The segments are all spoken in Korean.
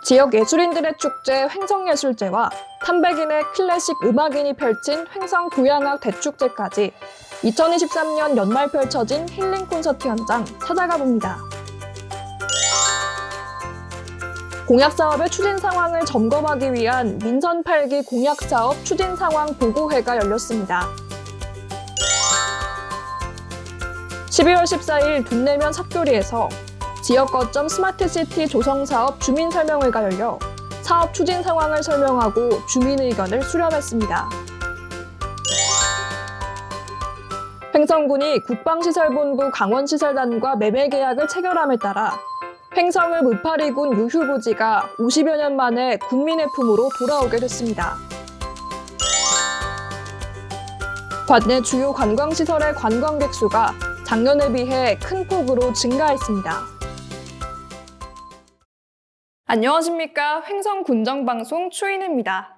지역 예술인들의 축제 횡성예술제와 탐백인의 클래식 음악인이 펼친 횡성 교향악 대축제까지 2023년 연말 펼쳐진 힐링 콘서트 현장 찾아가 봅니다. 공약사업의 추진 상황을 점검하기 위한 민선 8기 공약사업 추진 상황 보고회가 열렸습니다. 12월 14일 둔내면 삽교리에서 지역 거점 스마트시티 조성사업 주민설명회가 열려 사업 추진 상황을 설명하고 주민 의견을 수렴했습니다. 횡성군이 국방시설본부 강원시설단과 매매계약을 체결함에 따라 횡성읍 의파리군 유휴부지가 50여 년 만에 군민의 품으로 돌아오게 됐습니다. 관내 주요 관광시설의 관광객 수가 작년에 비해 큰 폭으로 증가했습니다. 안녕하십니까. 횡성군정방송 추인입니다.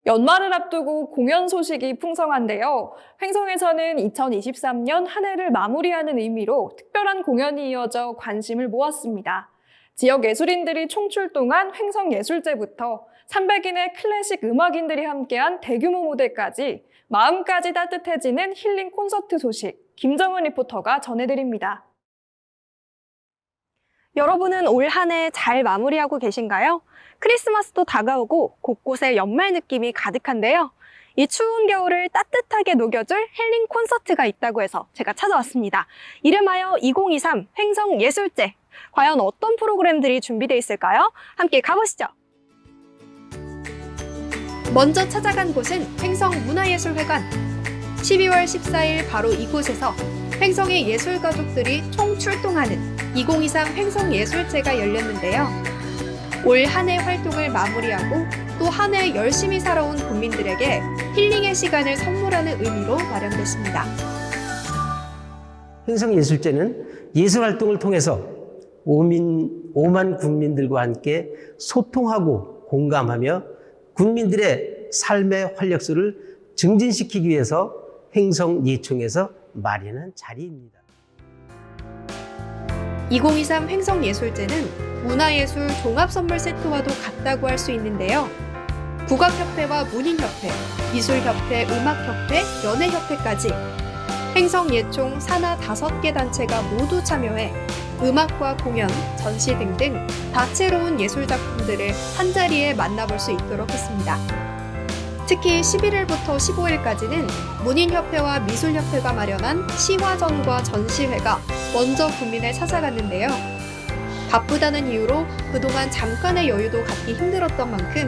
연말을 앞두고 공연 소식이 풍성한데요. 횡성에서는 2023년 한 해를 마무리하는 의미로 특별한 공연이 이어져 관심을 모았습니다. 지역 예술인들이 총출동한 횡성예술제부터 300인의 클래식 음악인들이 함께한 대규모 무대까지 마음까지 따뜻해지는 힐링 콘서트 소식, 김정은 리포터가 전해드립니다. 여러분은 올 한 해 잘 마무리하고 계신가요? 크리스마스도 다가오고 곳곳에 연말 느낌이 가득한데요. 이 추운 겨울을 따뜻하게 녹여줄 힐링 콘서트가 있다고 해서 제가 찾아왔습니다. 이름하여 2023 횡성예술제. 과연 어떤 프로그램들이 준비되어 있을까요? 함께 가보시죠. 먼저 찾아간 곳은 횡성문화예술회관. 12월 14일 바로 이곳에서 횡성의 예술가족들이 총출동하는 2023 횡성예술제가 열렸는데요. 올 한 해 활동을 마무리하고 또 한 해 열심히 살아온 국민들에게 힐링의 시간을 선물하는 의미로 마련됐습니다. 횡성예술제는 예술활동을 통해서 5만 국민들과 함께 소통하고 공감하며 국민들의 삶의 활력소를 증진시키기 위해서 횡성예총에서 마련한 자리입니다. 2023 횡성예술제는 문화예술 종합선물 세트와도 같다고 할 수 있는데요. 국악협회와 문인협회, 미술협회, 음악협회, 연예협회까지 횡성예총 산하 5개 단체가 모두 참여해 음악과 공연, 전시 등등 다채로운 예술작품들을 한자리에 만나볼 수 있도록 했습니다. 특히 11일부터 15일까지는 문인협회와 미술협회가 마련한 시화전과 전시회가 먼저 국민을 찾아갔는데요. 바쁘다는 이유로 그동안 잠깐의 여유도 갖기 힘들었던 만큼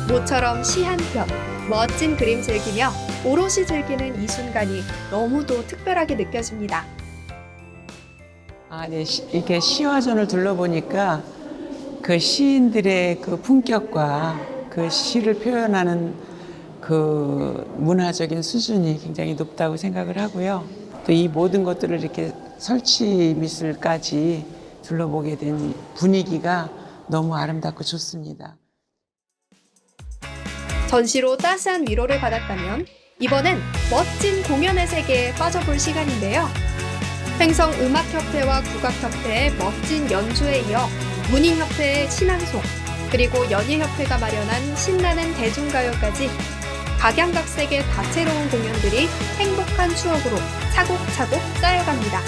모처럼 시 한 편, 멋진 그림 즐기며 오롯이 즐기는 이 순간이 너무도 특별하게 느껴집니다. 네, 이렇게 시화전을 둘러보니까 그 시인들의 그 품격과 그 시를 표현하는 그 문화적인 수준이 굉장히 높다고 생각을 하고요. 또 이 모든 것들을 이렇게 설치 미술까지 둘러보게 된 분위기가 너무 아름답고 좋습니다. 전시로 따스한 위로를 받았다면 이번엔 멋진 공연의 세계에 빠져볼 시간인데요. 횡성음악협회와 국악협회의 멋진 연주에 이어 문인협회의 신앙송, 그리고 연예협회가 마련한 신나는 대중가요까지 각양각색의 다채로운 공연들이 행복한 추억으로 차곡차곡 쌓여갑니다.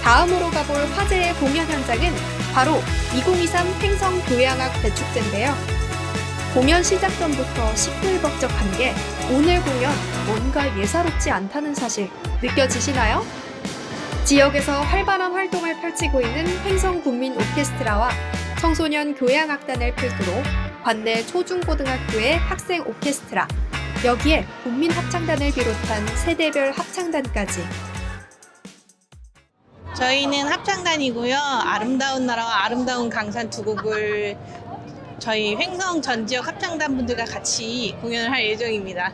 다음으로 가볼 화제의 공연 현장은 바로 2023 횡성 교향악 대축제인데요. 공연 시작 전부터 시끌벅적한 게 오늘 공연 뭔가 예사롭지 않다는 사실 느껴지시나요? 지역에서 활발한 활동을 펼치고 있는 횡성 국민 오케스트라와 청소년 교향악단을 필두로 관내 초중고등학교의 학생 오케스트라, 여기에 국민 합창단을 비롯한 세대별 합창단까지. 저희는 합창단이고요. 아름다운 나라와 아름다운 강산 두 곡을 저희 횡성 전 지역 합창단 분들과 같이 공연을 할 예정입니다.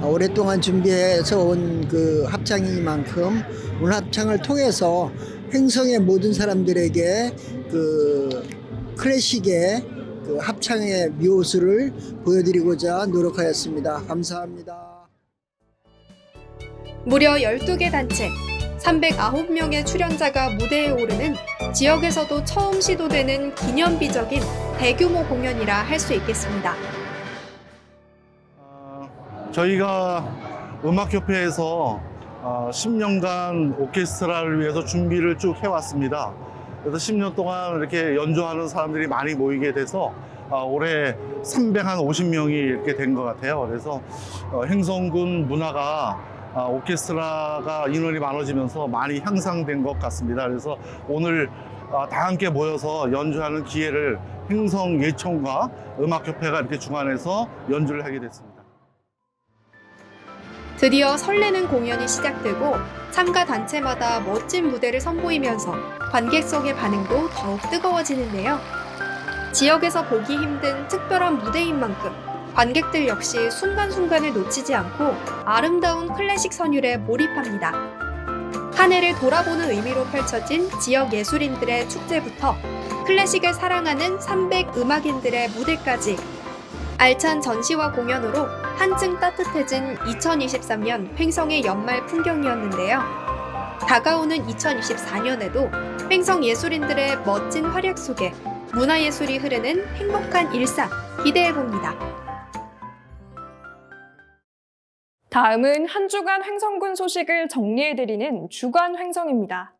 오랫동안 준비해서 온 그 합창이니만큼 오늘 합창을 통해서 횡성의 모든 사람들에게 그 클래식의 그 합창의 묘수를 보여드리고자 노력하였습니다. 감사합니다. 무려 12개 단체, 309명의 출연자가 무대에 오르는 지역에서도 처음 시도되는 기념비적인 대규모 공연이라 할 수 있겠습니다. 저희가 음악협회에서 10년간 오케스트라를 위해서 준비를 쭉 해왔습니다. 그래서 10년 동안 이렇게 연주하는 사람들이 많이 모이게 돼서 올해 350명이 이렇게 된 것 같아요. 그래서 행성군 문화가 오케스트라가 인원이 많아지면서 많이 향상된 것 같습니다. 그래서 오늘 다 함께 모여서 연주하는 기회를 행성예총과 음악협회가 이렇게 주관해서 연주를 하게 됐습니다. 드디어 설레는 공연이 시작되고 참가 단체마다 멋진 무대를 선보이면서 관객석의 반응도 더욱 뜨거워지는데요. 지역에서 보기 힘든 특별한 무대인 만큼 관객들 역시 순간순간을 놓치지 않고 아름다운 클래식 선율에 몰입합니다. 한 해를 돌아보는 의미로 펼쳐진 지역 예술인들의 축제부터 클래식을 사랑하는 300 음악인들의 무대까지 알찬 전시와 공연으로 한층 따뜻해진 2023년 횡성의 연말 풍경이었는데요. 다가오는 2024년에도 횡성 예술인들의 멋진 활약 속에 문화예술이 흐르는 행복한 일상 기대해봅니다. 다음은 한 주간 횡성군 소식을 정리해드리는 주간 횡성입니다.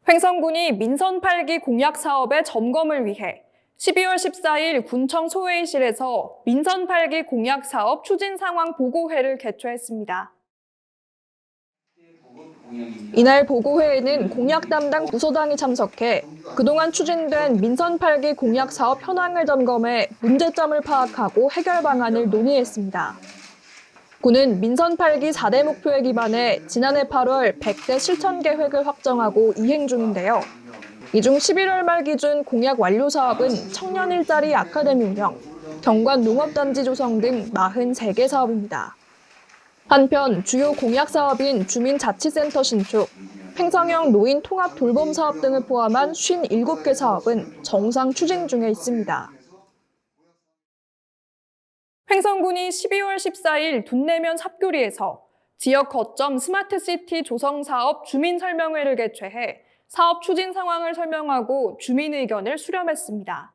횡성군이 민선 8기 공약 사업의 점검을 위해 12월 14일 군청 소회의실에서 민선 8기 공약 사업 추진 상황 보고회를 개최했습니다. 이날 보고회에는 공약 담당 부서장이 참석해 그동안 추진된 민선 8기 공약 사업 현황을 점검해 문제점을 파악하고 해결 방안을 논의했습니다. 군은 민선 8기 4대 목표에 기반해 지난해 8월 100대 실천 계획을 확정하고 이행 중인데요. 이 중 11월 말 기준 공약 완료 사업은 청년 일자리 아카데미 운영, 경관 농업단지 조성 등 43개 사업입니다. 한편 주요 공약 사업인 주민자치센터 신축, 횡성형 노인 통합 돌봄 사업 등을 포함한 57개 사업은 정상 추진 중에 있습니다. 횡성군이 12월 14일 둔내면 삽교리에서 지역 거점 스마트시티 조성 사업 주민 설명회를 개최해 사업 추진 상황을 설명하고 주민 의견을 수렴했습니다.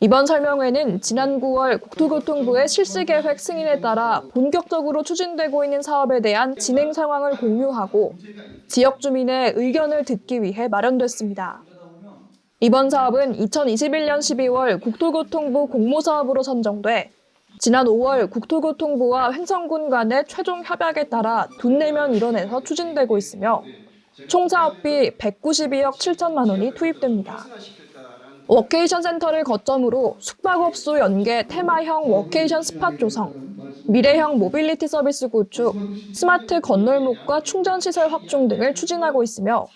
이번 설명회는 지난 9월 국토교통부의 실시계획 승인에 따라 본격적으로 추진되고 있는 사업에 대한 진행 상황을 공유하고 지역 주민의 의견을 듣기 위해 마련됐습니다. 이번 사업은 2021년 12월 국토교통부 공모사업으로 선정돼 지난 5월 국토교통부와 횡성군 간의 최종 협약에 따라 둔내면 일원에서 추진되고 있으며 총 사업비 192억 7천만 원이 투입됩니다. 워케이션 센터를 거점으로 숙박업소 연계 테마형 워케이션 스팟 조성, 미래형 모빌리티 서비스 구축, 스마트 건널목과 충전시설 확충 등을 추진하고 있으며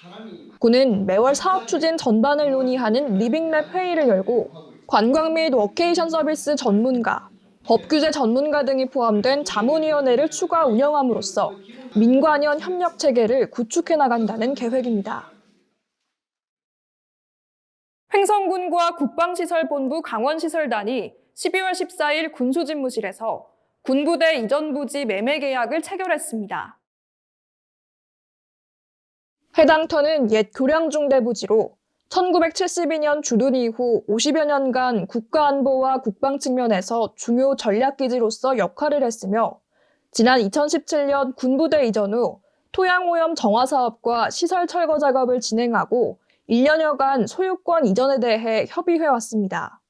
군은 매월 사업 추진 전반을 논의하는 리빙랩 회의를 열고 관광 및 워케이션 서비스 전문가, 법규제 전문가 등이 포함된 자문위원회를 추가 운영함으로써 민관연 협력 체계를 구축해 나간다는 계획입니다. 횡성군과 국방시설본부 강원시설단이 12월 14일 군수집무실에서 군부대 이전 부지 매매 계약을 체결했습니다. 해당 터는 옛 교량중대 부지로 1972년 주둔 이후 50여 년간 국가안보와 국방 측면에서 중요 전략기지로서 역할을 했으며 지난 2017년 군부대 이전 후 토양오염 정화 사업과 시설 철거 작업을 진행하고 1년여간 소유권 이전에 대해 협의해왔습니다.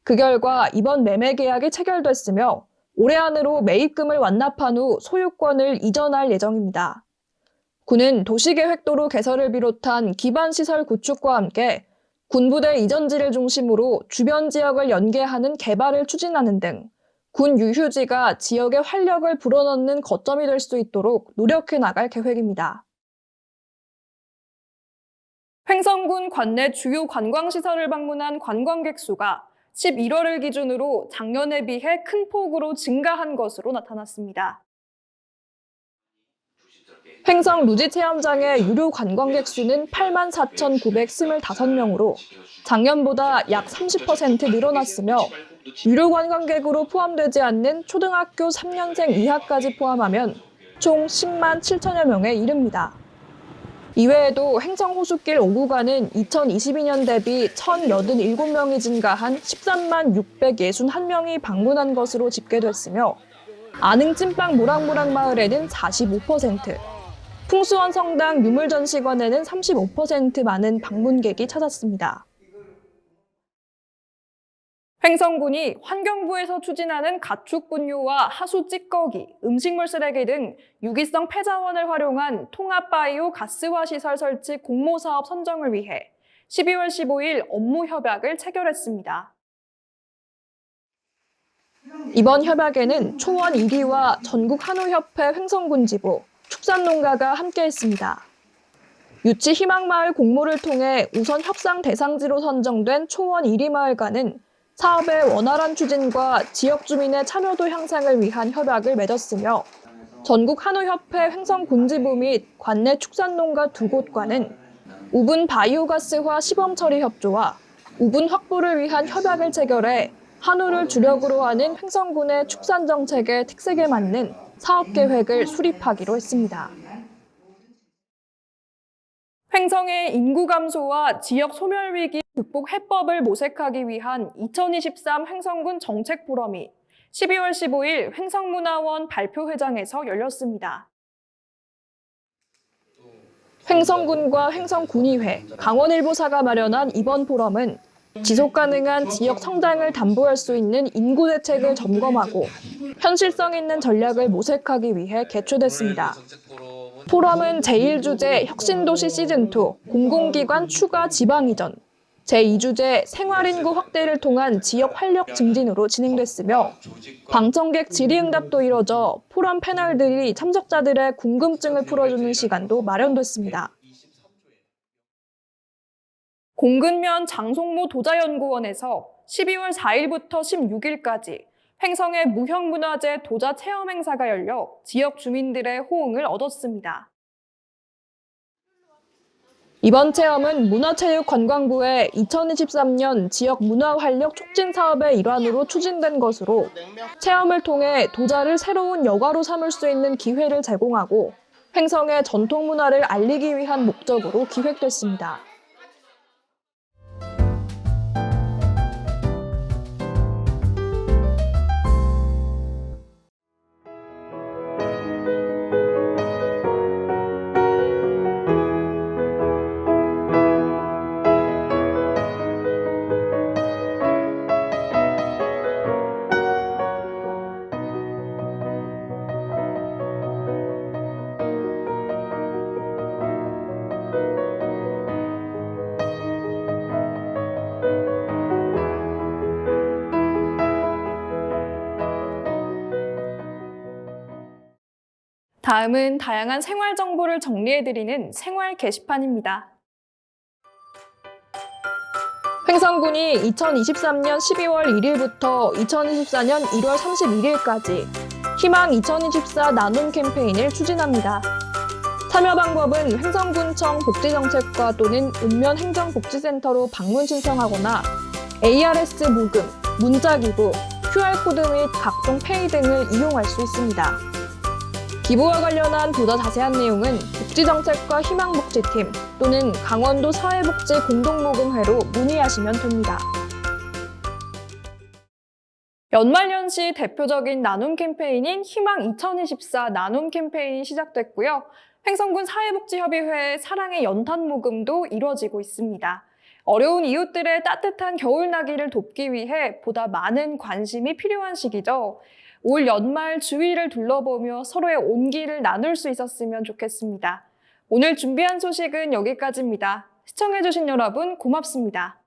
그 결과 이번 매매 계약이 체결됐으며 올해 안으로 매입금을 완납한 후 소유권을 이전할 예정입니다. 군은 도시계획도로 개설을 비롯한 기반시설 구축과 함께 군부대 이전지를 중심으로 주변 지역을 연계하는 개발을 추진하는 등 군 유휴지가 지역에 활력을 불어넣는 거점이 될 수 있도록 노력해 나갈 계획입니다. 횡성군 관내 주요 관광시설을 방문한 관광객 수가 11월을 기준으로 작년에 비해 큰 폭으로 증가한 것으로 나타났습니다. 횡성 루지 체험장의 유료 관광객 수는 84,925명으로 작년보다 약 30% 늘어났으며 유료 관광객으로 포함되지 않는 초등학교 3년생 이하까지 포함하면 총 10만 7천여 명에 이릅니다. 이외에도 횡성 호수길 5구간은 2022년 대비 1,087명이 증가한 13만 661명이 방문한 것으로 집계됐으며 안흥 찐빵 모락모락 마을에는 45%, 풍수원 성당 유물전시관에는 35% 많은 방문객이 찾았습니다. 횡성군이 환경부에서 추진하는 가축 분뇨와 하수 찌꺼기, 음식물 쓰레기 등 유기성 폐자원을 활용한 통합바이오 가스화 시설 설치 공모사업 선정을 위해 12월 15일 업무 협약을 체결했습니다. 이번 협약에는 초원 1위와 전국한우협회 횡성군지부, 축산농가가 함께했습니다. 유치 희망마을 공모를 통해 우선 협상 대상지로 선정된 초원 1위 마을과는 사업의 원활한 추진과 지역 주민의 참여도 향상을 위한 협약을 맺었으며 전국한우협회 횡성군지부 및 관내 축산농가 2곳과는 우분 바이오가스화 시범 처리 협조와 우분 확보를 위한 협약을 체결해 한우를 주력으로 하는 횡성군의 축산 정책의 특색에 맞는 사업 계획을 수립하기로 했습니다. 횡성의 인구 감소와 지역 소멸 위기 극복 해법을 모색하기 위한 2023 횡성군 정책 포럼이 12월 15일 횡성문화원 발표회장에서 열렸습니다. 횡성군과 횡성군의회, 강원일보사가 마련한 이번 포럼은 지속 가능한 지역 성장을 담보할 수 있는 인구 대책을 점검하고 현실성 있는 전략을 모색하기 위해 개최됐습니다. 포럼은 제1주제 혁신도시 시즌2 공공기관 추가 지방이전, 제2주제 생활인구 확대를 통한 지역 활력 증진으로 진행됐으며 방청객 질의응답도 이뤄져 포럼 패널들이 참석자들의 궁금증을 풀어주는 시간도 마련됐습니다. 공근면 장송모 도자연구원에서 12월 4일부터 16일까지 횡성의 무형문화재 도자 체험 행사가 열려 지역 주민들의 호응을 얻었습니다. 이번 체험은 문화체육관광부의 2023년 지역 문화활력 촉진 사업의 일환으로 추진된 것으로 체험을 통해 도자를 새로운 여가로 삼을 수 있는 기회를 제공하고 횡성의 전통 문화를 알리기 위한 목적으로 기획됐습니다. 다음은 다양한 생활 정보를 정리해드리는 생활 게시판입니다. 횡성군이 2023년 12월 1일부터 2024년 1월 31일까지 희망 2024 나눔 캠페인을 추진합니다. 참여 방법은 횡성군청 복지정책과 또는 읍면행정복지센터로 방문 신청하거나 ARS 모금, 문자기부, QR코드 및 각종 페이 등을 이용할 수 있습니다. 기부와 관련한 보다 자세한 내용은 복지정책과 희망복지팀 또는 강원도 사회복지 공동모금회로 문의하시면 됩니다. 연말연시 대표적인 나눔 캠페인인 희망 2024 나눔 캠페인이 시작됐고요. 횡성군 사회복지협의회의 사랑의 연탄 모금도 이뤄지고 있습니다. 어려운 이웃들의 따뜻한 겨울나기를 돕기 위해 보다 많은 관심이 필요한 시기죠. 올 연말 주위를 둘러보며 서로의 온기를 나눌 수 있었으면 좋겠습니다. 오늘 준비한 소식은 여기까지입니다. 시청해주신 여러분 고맙습니다.